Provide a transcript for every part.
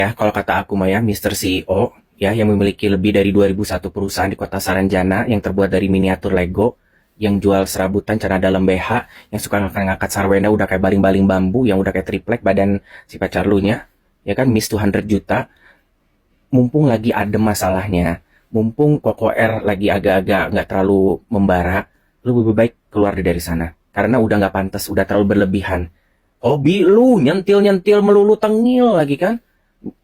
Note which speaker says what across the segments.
Speaker 1: Ya, kalau kata aku mah ya, Mr. CEO, ya, yang memiliki lebih dari 2001 perusahaan di kota Saranjana yang terbuat dari miniatur Lego, yang jual serabutan celana dalam BH, yang suka ngangkat-ngangkat sarwenda udah kayak baling-baling bambu, yang udah kayak triplek badan si pacar lu nya, ya kan, Miss 200 juta, mumpung lagi adem masalahnya, mumpung Koko R lagi agak-agak nggak terlalu membara, lu lebih baik keluar dari sana. Karena udah nggak pantas, udah terlalu berlebihan. Hobi lu nyentil-nyentil melulu tengil lagi kan?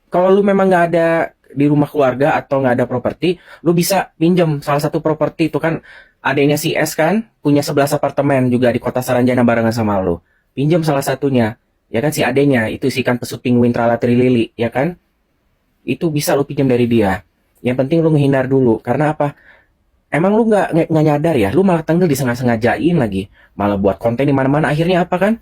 Speaker 1: Kalau lu memang nggak ada di rumah keluarga atau nggak ada properti, lu bisa pinjam salah satu properti itu kan adanya si S kan punya 11 apartemen juga di kota Saranjana barengan sama lu. Pinjam salah satunya, ya kan si adenya itu si ikan pesut penguin tralatri lili, ya kan? Itu bisa lu pinjam dari dia. Yang penting lu menghindar dulu, karena apa? Emang lu nggak nyadar ya, lu malah tenggel disengaja-sengajain lagi, malah buat konten di mana-mana. Akhirnya apa kan?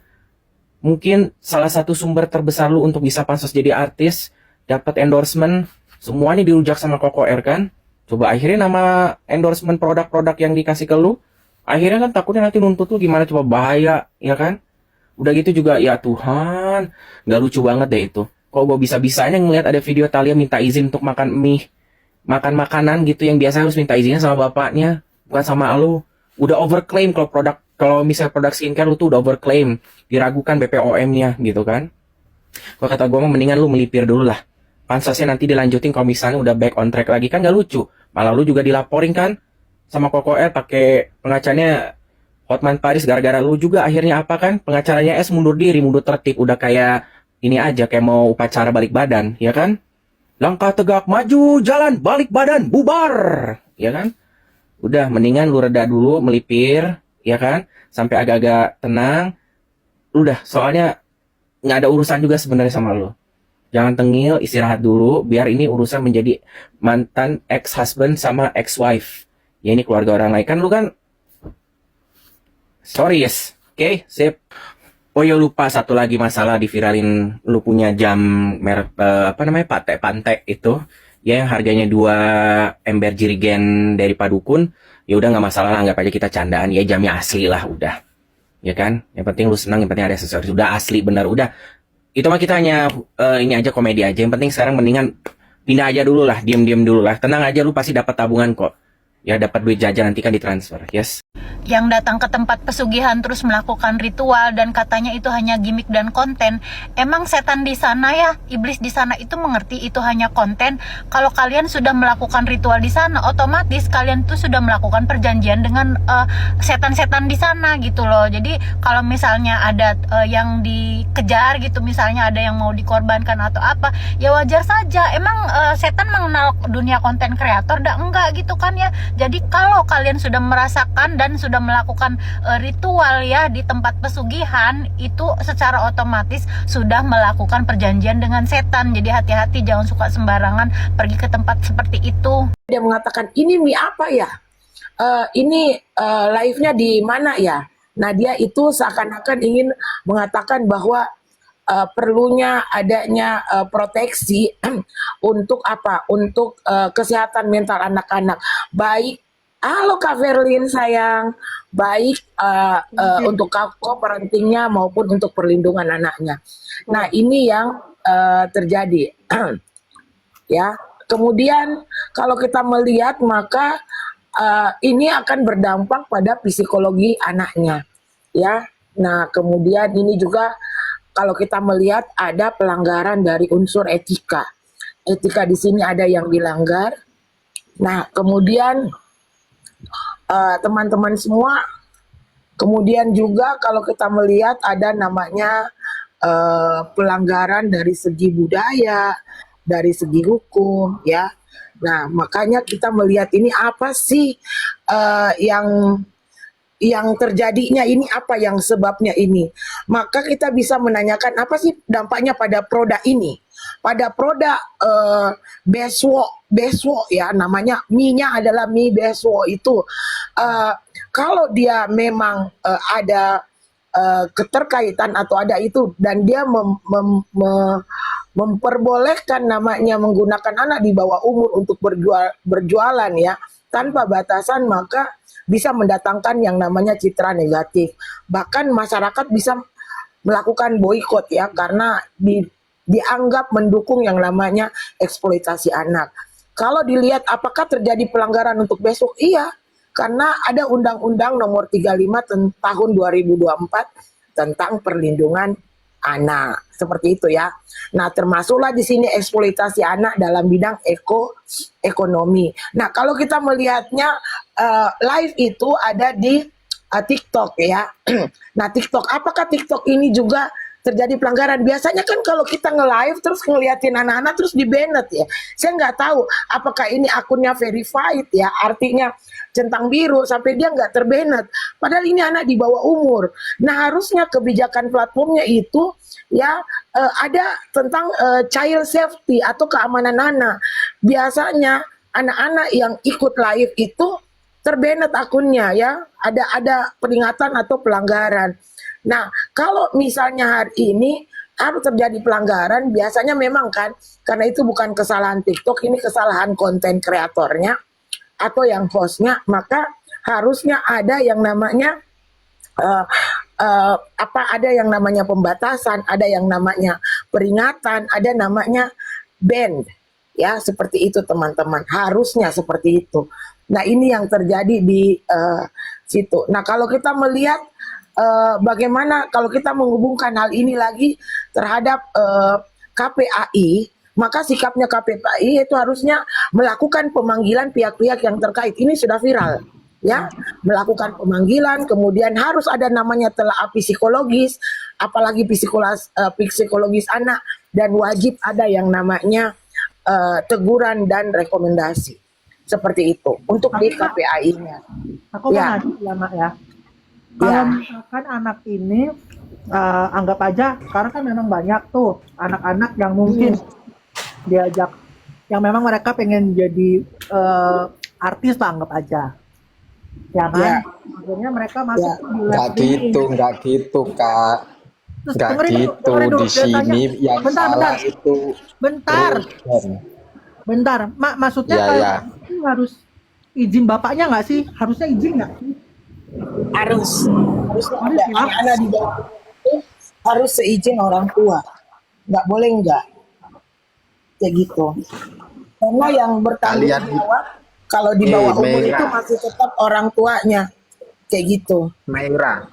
Speaker 1: Mungkin salah satu sumber terbesar lu untuk bisa pansos jadi artis, dapat endorsement, semuanya dirujak sama Koko R kan? Coba akhirnya nama endorsement produk-produk yang dikasih ke lu, akhirnya kan takutnya nanti nuntut lu gimana, coba bahaya, ya kan? Udah gitu juga, ya Tuhan, nggak lucu banget deh itu. Kok gue bisa-bisanya ngeliat ada video Talia minta izin untuk makan mie, makan makanan gitu yang biasa harus minta izinnya sama bapaknya, bukan sama lu. Udah overclaim kalau produk, kalau misalnya produk skincare lu tuh udah overclaim, diragukan BPOM-nya gitu kan. Kalau kata gue mah mendingan lu melipir dulu lah. Pansasnya nanti dilanjutin kalau misalnya udah back on track lagi kan gak lucu. Malah lu juga dilaporin kan sama Koko R pakai pengacanya Hotman Paris gara-gara lu juga akhirnya apa kan? Pengacaranya S mundur diri, mundur tertib, udah kayak ini aja kayak mau upacara balik badan, ya kan? Langkah tegak maju, jalan balik badan, bubar, ya kan? Udah mendingan lu reda dulu, melipir, ya kan? Sampai agak-agak tenang. Udah, soalnya nggak ada urusan juga sebenarnya sama lu. Jangan tengil, istirahat dulu, biar ini urusan menjadi mantan ex-husband sama ex-wife. Ya ini keluarga orang lain. Kan lu kan, sorry yes. Oke, sip. Oh ya lupa satu lagi masalah diviralin lu punya jam merek apa namanya Patek Pantek itu ya yang harganya 2 ember jirigen dari Padukun. Ya udah nggak masalah lah, anggap aja kita candaan ya, jamnya asli lah udah, ya kan, yang penting lu senang, yang penting ada aksesoris, udah asli benar, udah itu mah kita hanya ini aja komedi aja. Yang penting sekarang mendingan pindah aja dulu lah, diem-diem dulu lah, tenang aja, lu pasti dapat tabungan kok, ya dapat duit jajan nanti kan ditransfer. Yes,
Speaker 2: yang datang ke tempat pesugihan terus melakukan ritual dan katanya itu hanya gimmick dan konten. Emang setan di sana ya, iblis di sana itu mengerti itu hanya konten? Kalau kalian sudah melakukan ritual di sana, otomatis kalian tuh sudah melakukan perjanjian dengan setan-setan di sana gitu loh. Jadi kalau misalnya ada yang dikejar gitu, misalnya ada yang mau dikorbankan atau apa, ya wajar saja. Emang setan mengenal dunia konten kreator? Dah enggak gitu kan ya. Jadi kalau kalian sudah merasakan dan sudah melakukan ritual ya di tempat pesugihan, itu secara otomatis sudah melakukan perjanjian dengan setan. Jadi hati-hati, jangan suka sembarangan pergi ke tempat seperti itu.
Speaker 3: Dia mengatakan, ini mie apa ya? Ini live-nya di mana ya? Nah dia itu seakan-akan ingin mengatakan bahwa perlunya adanya proteksi untuk apa? Untuk kesehatan mental anak-anak. Baik, halo Kak Verlin sayang, baik untuk parentingnya maupun untuk perlindungan anaknya. Nah ini yang terjadi, ya. Kemudian kalau kita melihat maka ini akan berdampak pada psikologi anaknya, ya. Nah kemudian ini juga kalau kita melihat ada pelanggaran dari unsur etika. Etika di sini ada yang dilanggar. Nah kemudian teman-teman semua, kemudian juga kalau kita melihat ada namanya pelanggaran dari segi budaya, dari segi hukum, ya. Nah makanya kita melihat ini apa sih yang terjadinya ini, apa yang sebabnya ini. Maka kita bisa menanyakan apa sih dampaknya pada produk ini, pada produk beswo ya, namanya mie-nya adalah mie beswo itu. Kalau dia memang ada keterkaitan atau ada itu, dan dia memperbolehkan namanya menggunakan anak di bawah umur untuk berjualan ya tanpa batasan, maka bisa mendatangkan yang namanya citra negatif. Bahkan masyarakat bisa melakukan boikot ya, karena dianggap mendukung yang namanya eksploitasi anak. Kalau dilihat apakah terjadi pelanggaran untuk besok? Iya, karena ada Undang-Undang Nomor 35 tahun 2024 tentang perlindungan anak. Seperti itu ya. Nah, termasuklah di sini eksploitasi anak dalam bidang ekonomi. Nah, kalau kita melihatnya live itu ada di TikTok ya. Nah, TikTok, apakah TikTok ini juga terjadi pelanggaran? Biasanya kan kalau kita nge-live terus ngeliatin anak-anak terus di-banned ya. Saya nggak tahu apakah ini akunnya verified ya, artinya centang biru sampai dia nggak terbanned. Padahal ini anak di bawah umur. Nah, harusnya kebijakan platformnya itu ya ada tentang child safety atau keamanan anak. Biasanya anak-anak yang ikut live itu terbanned akunnya ya, ada peringatan atau pelanggaran. Nah, kalau misalnya hari ini harus terjadi pelanggaran, biasanya memang kan karena itu bukan kesalahan TikTok, ini kesalahan konten kreatornya atau yang hostnya, maka harusnya ada yang namanya ada yang namanya pembatasan, ada yang namanya peringatan, ada namanya ban. Ya, seperti itu teman-teman. Harusnya seperti itu. Nah, ini yang terjadi di situ. Nah, kalau kita melihat bagaimana kalau kita menghubungkan hal ini lagi terhadap KPAI, maka sikapnya KPAI itu harusnya melakukan pemanggilan pihak-pihak yang terkait. Ini sudah viral. Ya, melakukan pemanggilan, kemudian harus ada namanya telaah psikologis, apalagi psikologis anak, dan wajib ada yang namanya teguran dan rekomendasi seperti itu untuk di KPAI-nya.
Speaker 4: Aku mau nanya ya, Mak ya. Kalau misalkan anak ini anggap aja, karena kan memang banyak tuh anak-anak yang mungkin diajak, yang memang mereka pengen jadi artis lah, anggap aja. Ya kan? Akhirnya mereka masuk di
Speaker 5: Nggak gitu, Kak. Nggak gitu. Di sini yang salah itu
Speaker 4: Bentar. Maksudnya kalau itu harus izin bapaknya nggak sih? Harusnya izin nggak sih?
Speaker 3: Harus ada anak di bawah itu harus seizin orang tua, nggak boleh enggak kayak gitu, karena yang bertanggung jawab kalau di bawah umur itu masih tetap orang tuanya kayak gitu.
Speaker 5: Meira,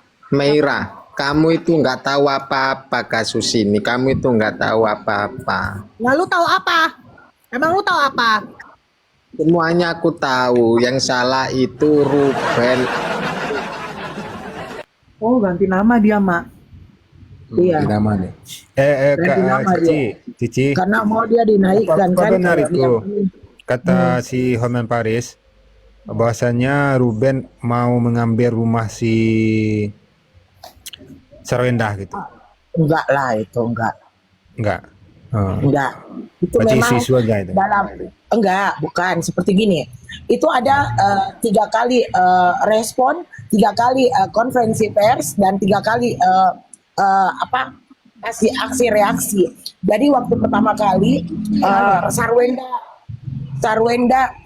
Speaker 5: kamu itu nggak tahu apa-apa kasus ini, kamu itu nggak tahu apa-apa.
Speaker 4: Lalu tahu apa? Emang lu tahu apa?
Speaker 5: Semuanya aku tahu, yang salah itu Ruben.
Speaker 4: Oh, ganti nama dia, Mak.
Speaker 3: Iya.
Speaker 6: Nama nih. Cici.
Speaker 3: Karena mau dia dinaikkan
Speaker 6: Apa
Speaker 3: kan.
Speaker 6: benar
Speaker 3: kalau
Speaker 6: itu?
Speaker 3: dia-
Speaker 6: Kata si Hotman Paris, bahwasanya Ruben mau mengambil rumah si Sarwendah gitu.
Speaker 3: Enggak lah itu enggak.
Speaker 6: Enggak. Itu
Speaker 3: Itu memang
Speaker 6: isu aja itu.
Speaker 3: enggak, bukan seperti gini. Itu ada 3 kali respon, 3 kali konferensi pers, dan 3 kali aksi reaksi. Jadi waktu pertama kali Sarwenda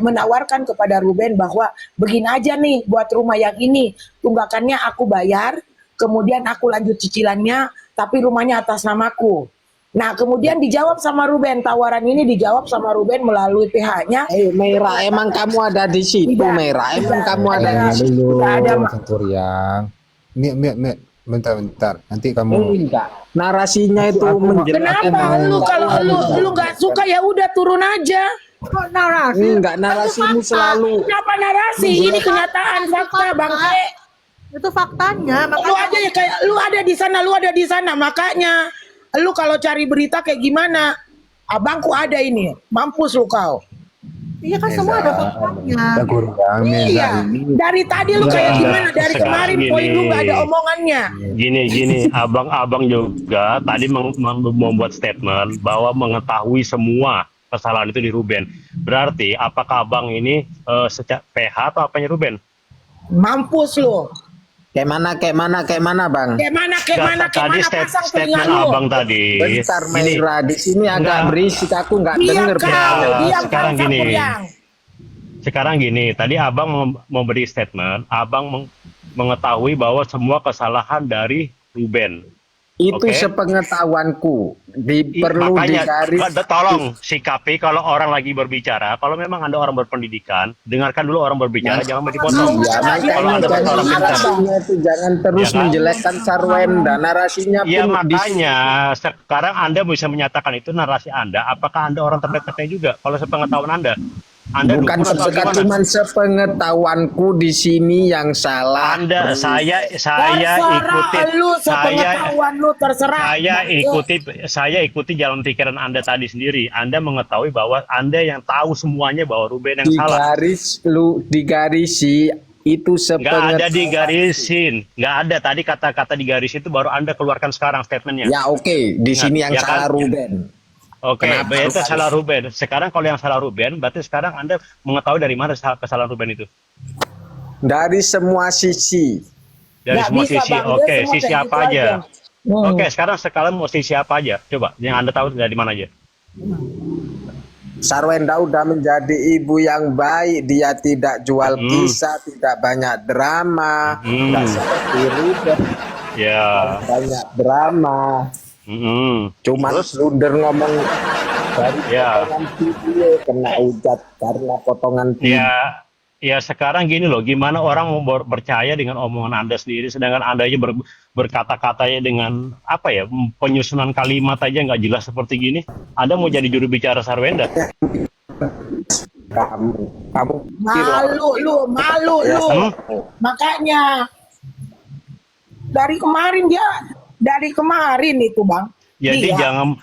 Speaker 3: menawarkan kepada Ruben bahwa begini aja nih, buat rumah yang ini tunggakannya aku bayar, kemudian aku lanjut cicilannya, tapi rumahnya atas namaku. Nah, kemudian dijawab sama Ruben, tawaran ini dijawab sama Ruben melalui pihaknya.
Speaker 5: Meira, emang kamu ada di situ, Meira? Emang kamu ada di situ?
Speaker 6: Santuriang. Bentar. Nanti kamu.
Speaker 5: Enggak. Narasinya itu menjelaskan.
Speaker 3: Kenapa kalau lu nggak suka ya udah turun aja.
Speaker 4: Kok narasi?
Speaker 5: Enggak, narasimu selalu.
Speaker 3: Kenapa narasi? Ini kenyataan fakta, Bangke.
Speaker 4: Itu faktanya.
Speaker 3: Lu aja ya kayak lu ada di sana, makanya lu kalau cari berita kayak gimana? Abangku ada ini, mampus lu kau.
Speaker 4: Iya kan, semua ada faktanya.
Speaker 3: Iya, dari tadi lu kayak gimana? Dari kemarin poin lu nggak ada omongannya.
Speaker 7: Gini, abang juga tadi membuat statement bahwa mengetahui semua kesalahan itu di Ruben. Berarti apakah abang ini sejak PH atau apanya Ruben?
Speaker 3: Mampus lu.
Speaker 5: Kayak mana, Bang?
Speaker 3: Kayak mana
Speaker 7: Tadi
Speaker 3: pasang telinga
Speaker 7: statement
Speaker 3: lu.
Speaker 7: abang tadi.
Speaker 5: Bentar, Meira, di sini agak
Speaker 7: Enggak.
Speaker 5: berisik, aku nggak
Speaker 3: Diam
Speaker 5: denger.
Speaker 3: kau, diam
Speaker 7: sekarang
Speaker 3: kau,
Speaker 7: gini.
Speaker 3: Sapuriang.
Speaker 7: Sekarang gini, tadi abang memberi statement, abang mengetahui bahwa semua kesalahan dari Ruben.
Speaker 5: Itu
Speaker 7: Oke.
Speaker 5: sepengetahuanku. Perlu
Speaker 7: Makanya
Speaker 5: digaris.
Speaker 7: tolong sikapi kalau orang lagi berbicara, kalau memang Anda orang berpendidikan, dengarkan dulu orang berbicara, jangan dipotong.
Speaker 5: Ya,
Speaker 7: Kalau
Speaker 5: makanya
Speaker 7: Anda
Speaker 5: jangan
Speaker 7: orang pintar.
Speaker 5: narasinya itu jangan terus
Speaker 7: Ya kan?
Speaker 5: menjelekkan Sarwenda. Narasinya
Speaker 7: Ya
Speaker 5: pun
Speaker 7: makanya sekarang Anda bisa menyatakan itu narasi Anda. Apakah Anda orang terdekat juga? Kalau sepengetahuan Anda
Speaker 5: bukan
Speaker 7: dukun atau
Speaker 5: sepekat
Speaker 7: gimana?
Speaker 5: cuman sepengetahuanku di sini yang salah.
Speaker 7: Saya
Speaker 3: Terserah
Speaker 7: ikutin
Speaker 3: lu, sepengetahuan lu terserah.
Speaker 7: saya ikuti jalan pikiran Anda tadi sendiri. Anda mengetahui bahwa Anda yang tahu semuanya bahwa Ruben yang salah.
Speaker 5: Digarisi itu
Speaker 7: Nggak ada
Speaker 5: sepengetahuan.
Speaker 7: digarisin, nggak ada. Tadi kata-kata digaris itu baru Anda keluarkan sekarang statementnya.
Speaker 5: Ya oke, di sini yang
Speaker 7: Ya
Speaker 5: salah
Speaker 7: kan?
Speaker 5: Ruben.
Speaker 7: Oke,
Speaker 5: Kenapa
Speaker 7: berarti
Speaker 5: harus-
Speaker 7: salah Ruben. Sekarang kalau yang salah Ruben, berarti sekarang Anda mengetahui dari mana kesalahan Ruben itu?
Speaker 5: Dari semua sisi.
Speaker 7: Dari
Speaker 3: Nggak
Speaker 7: semua
Speaker 3: bisa,
Speaker 7: sisi.
Speaker 3: Bang. Dia
Speaker 7: Oke,
Speaker 3: semua
Speaker 7: sisi
Speaker 3: kayak
Speaker 7: apa
Speaker 3: gitu
Speaker 7: aja?
Speaker 3: aja.
Speaker 7: Oke, sekarang mau sisi apa aja? Coba, yang Anda tahu dari mana aja?
Speaker 5: Sarwenda udah menjadi ibu yang baik. Dia tidak jual kisah, tidak banyak drama, tidak seperti Ruben,
Speaker 7: Ya.
Speaker 5: banyak drama. Cuma blunder ngomong dari
Speaker 7: Ya.
Speaker 5: potongan video kena hujat karena potongan video.
Speaker 7: Ya sekarang gini loh, gimana orang mau percaya dengan omongan Anda sendiri, sedangkan Anda aja berkata-katanya dengan apa ya, penyusunan kalimat aja nggak jelas seperti gini. Anda mau jadi juru bicara Sarwenda?
Speaker 5: Kamu
Speaker 3: Malu lu. Makanya dari kemarin itu Bang.
Speaker 7: Jadi
Speaker 3: Iya.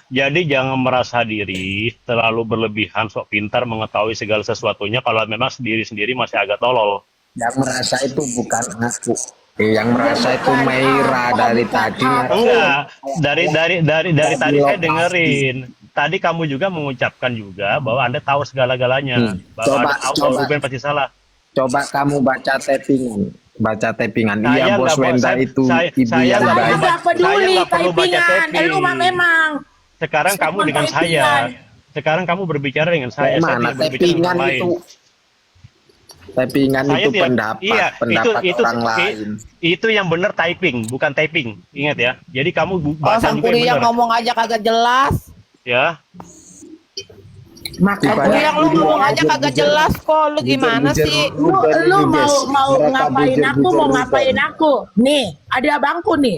Speaker 7: jangan merasa diri terlalu berlebihan, sok pintar mengetahui segala sesuatunya kalau memang sendiri-sendiri masih agak tolol.
Speaker 5: yang merasa itu bukan aku. Yang merasa itu Meira dari tadi.
Speaker 7: Enggak, dari tadi saya dengerin. Tadi kamu juga mengucapkan juga bahwa Anda tahu segala-galanya. Bahwa Anda tahu bahwa Ruben pasti salah.
Speaker 5: Coba kamu baca tappingan. Iya, Bos
Speaker 7: nggak,
Speaker 5: Wenda itu ibu
Speaker 7: saya
Speaker 5: yang
Speaker 7: nggak
Speaker 5: baik.
Speaker 7: perlu
Speaker 3: Tidak peduli
Speaker 7: saya nggak perlu baca
Speaker 3: typingan.
Speaker 7: tapping.
Speaker 3: Lu mah memang.
Speaker 7: Sekarang kamu
Speaker 3: Cuman
Speaker 7: dengan saya.
Speaker 3: tappingan.
Speaker 7: Sekarang kamu berbicara dengan saya. Saya
Speaker 5: Mana
Speaker 7: tidak berbicara
Speaker 5: tappingan
Speaker 7: dengan orang
Speaker 5: itu?
Speaker 7: lain.
Speaker 5: Tappingan
Speaker 7: Saya
Speaker 5: itu
Speaker 7: tidak-
Speaker 5: pendapat
Speaker 7: iya, itu-
Speaker 5: orang lain.
Speaker 7: Itu yang benar typing, bukan typing. Ingat ya. Jadi kamu baca
Speaker 8: Sang
Speaker 7: juga
Speaker 8: Kuri
Speaker 7: yang
Speaker 8: yang
Speaker 7: benar.
Speaker 8: ngomong aja kagak jelas.
Speaker 7: Ya.
Speaker 3: Makanya
Speaker 8: Kuri yang lu ngomong aja
Speaker 5: Bujur-bujur.
Speaker 8: kagak jelas kok. Lu gimana
Speaker 5: Bujur-bujur
Speaker 8: sih?
Speaker 3: lu
Speaker 5: Ruben
Speaker 3: mau
Speaker 5: ini, guys.
Speaker 3: mau
Speaker 5: Mereka
Speaker 3: ngapain aku,
Speaker 5: bujur-bujur
Speaker 3: mau
Speaker 5: Ruben.
Speaker 3: ngapain aku. Nih, ada abangku nih.